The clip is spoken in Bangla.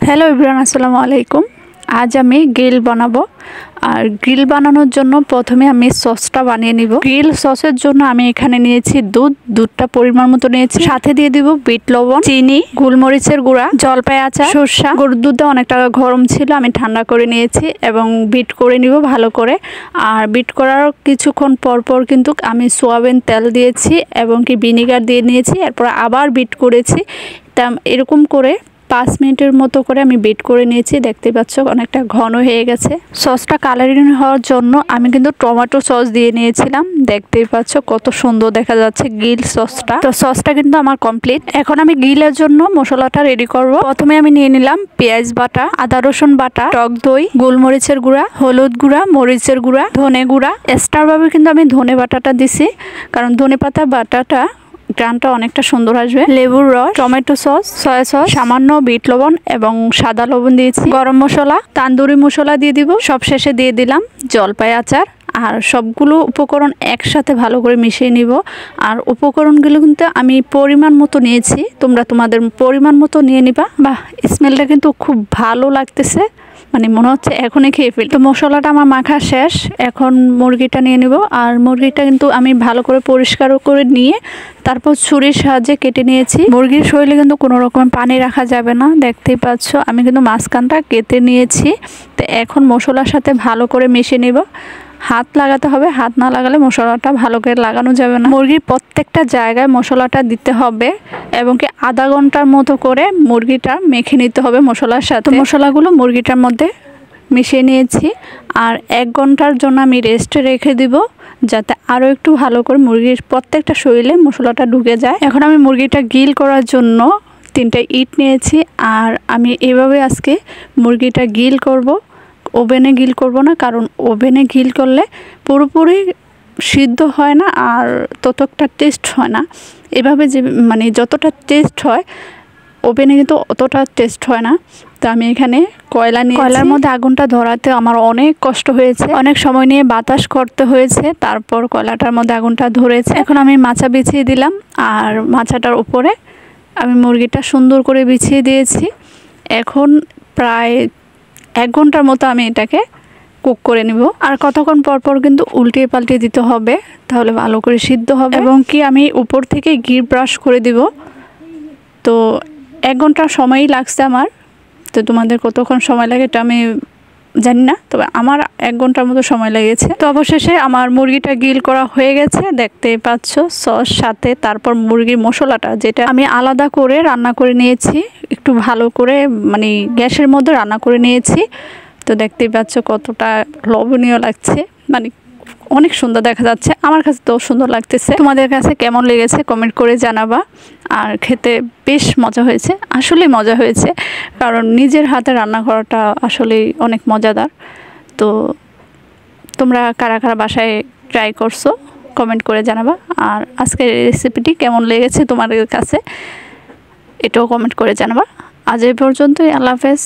হ্যালো এভরিওয়ান, আসসালামু আলাইকুম। আজ আমি গ্রিল বানাবো। আর গ্রিল বানানোর জন্য প্রথমে আমি সসটা বানিয়ে নিব। গ্রিল সসের জন্য আমি এখানে নিয়েছি দুধটা পরিমাণ মতো নিয়েছি, সাথে দিয়ে দিব বিট লবণ, চিনি, গোলমরিচের গুঁড়া, জলপাই আচার, সরষা। গরুর দুধটা অনেকটা গরম ছিল, আমি ঠান্ডা করে নিয়েছি এবং বিট করে নিব ভালো করে। আর বিট করার কিছুক্ষণ পর কিন্তু আমি সয়াবিন তেল দিয়েছি এবং কি ভিনেগার দিয়ে নিয়েছি, এরপর আবার বিট করেছি। তা এরকম করে 5 মিনিটের মতো করে আমি বিট করে নিয়েছি। দেখতে পাচ্ছ অনেকটা ঘন হয়ে গেছে। সসটা কালারিং হওয়ার জন্য আমি কিন্তু টমেটো সস দিয়ে নিয়েছিলাম। দেখতেই পাচ্ছ কত সুন্দর দেখা যাচ্ছে গ্রিল সসটা। তো সসটা কিন্তু আমার কমপ্লিট। এখন আমি গ্রিলের জন্য মশলাটা রেডি করব। প্রথমে আমি নিয়ে নিলাম পেঁয়াজ বাটা, আদা রসুন বাটা, টক দই, গোলমরিচের গুঁড়া, হলুদ গুঁড়া, মরিচের গুঁড়া, ধনে গুঁড়া। এক্সট্রাভাবে কিন্তু আমি ধনে বাটাটা দিছি, কারণ ধনে পাতা বাটাটা গ্রানটা অনেকটা সুন্দর আসবে। লেবুর রস, টমেটো সস, সয়া সস, সামান্য বিট লবণ এবং সাদা লবণ দিয়েছি। গরম মশলা, তান্দুরি মশলা দিয়ে দিব। সব শেষে দিয়ে দিলাম জলপাই আচার। আর সবগুলো উপকরণ একসাথে ভালো করে মিশিয়ে নিব। আর উপকরণগুলো কিন্তু আমি পরিমাণ মতো নিয়েছি, তোমরা তোমাদের পরিমাণ মতো নিয়ে নিবা। বাহ, স্মেলটা কিন্তু খুব ভালো লাগতেছে, মানে মনে হচ্ছে এখনই খেয়ে ফেলি। তো মশলাটা আমার মাখা শেষ, এখন মুরগিটা নিয়ে নিব। আর মুরগিটা কিন্তু আমি ভালো করে পরিষ্কার করে নিয়ে তারপর ছুরির সাহায্যে কেটে নিয়েছি। মুরগির শরীরে কিন্তু কোনো রকম পানি রাখা যাবে না, দেখতেই পাচ্ছ আমি কিন্তু মাঝখানটা কেটে নিয়েছি। তো এখন মশলার সাথে ভালো করে মিশিয়ে নেব। হাত লাগাতে হবে, হাত না লাগালে মশলাটা ভালো করে লাগানো যাবে না। মুরগির প্রত্যেকটা জায়গায় মশলাটা দিতে হবে এবং কি আধা ঘন্টার মতো করে মুরগিটা মেখে নিতে হবে মশলার সাথে। মশলাগুলো মুরগিটার মধ্যে মিশিয়ে নিয়েছি। আর 1 ঘন্টার জন্য আমি রেস্টে রেখে দিব, যাতে আরও একটু ভালো করে মুরগির প্রত্যেকটা শরীরে মশলাটা ঢুকে যায়। এখন আমি মুরগিটা গ্রিল করার জন্য 3টা ইট নিয়েছি। আর আমি এভাবে আজকে মুরগিটা গ্রিল করব। ওভেনে গ্রিল করব না, কারণ ওভেনে গ্রিল করলে পুরোপুরি সিদ্ধ হয় না আর ততটা টেস্ট হয় না। এভাবে যে মানে যতটা টেস্ট হয় ওভেনে কিন্তু অতটা টেস্ট হয় না। তো আমি এখানে কয়লা নিয়ে, কয়লার মধ্যে আগুনটা ধরাতে আমার অনেক কষ্ট হয়েছে, অনেক সময় নিয়ে বাতাস করতে হয়েছে, তারপর কয়লাটার মধ্যে আগুনটা ধরেছে। এখন আমি মাচা বিছিয়ে দিলাম আর মাচাটার উপরে আমি মুরগিটা সুন্দর করে বিছিয়ে দিয়েছি। এখন প্রায় 1 ঘন্টার মতো আমি এটাকে কুক করে নিব। আর কতক্ষণ পর কিন্তু উল্টিয়ে পাল্টিয়ে দিতে হবে, তাহলে ভালো করে সিদ্ধ হবে। এবং কি আমি উপর থেকে ঘি ব্রাশ করে দিব। তো 1 ঘন্টা সময়ই লাগছে আমার। তো তোমাদের কতক্ষণ সময় লাগে এটা আমি জানি না, তবে আমার 1 ঘন্টার মতো সময় লেগেছে। তো অবশেষে আমার মুরগিটা গ্রিল করা হয়ে গেছে, দেখতে পাচ্ছ সস সাথে। তারপর মুরগির মশলাটা যেটা আমি আলাদা করে রান্না করে নিয়েছি, একটু ভালো করে মানে গ্যাসের মধ্যে রান্না করে নিয়েছি। তো দেখতেই পাচ্ছ কতটা লোভনীয় লাগছে, মানে অনেক সুন্দর দেখা যাচ্ছে। আমার কাছে তো সুন্দর লাগতেছে। তোমাদের কাছে কেমন লেগেছে কমেন্ট করে জানাবা। আর খেতে বেশ মজা হয়েছে, আসলেই মজা হয়েছে, কারণ নিজের হাতে রান্না করাটা আসলেই অনেক মজাদার। তো তোমরা কারা কারা বাসায় ট্রাই করছো কমেন্ট করে জানাবা। আর আজকের রেসিপিটি কেমন লেগেছে তোমাদের কাছে এটাও কমেন্ট করে জানাবা। আজ এই পর্যন্তই, আল্লাহ হাফেজ।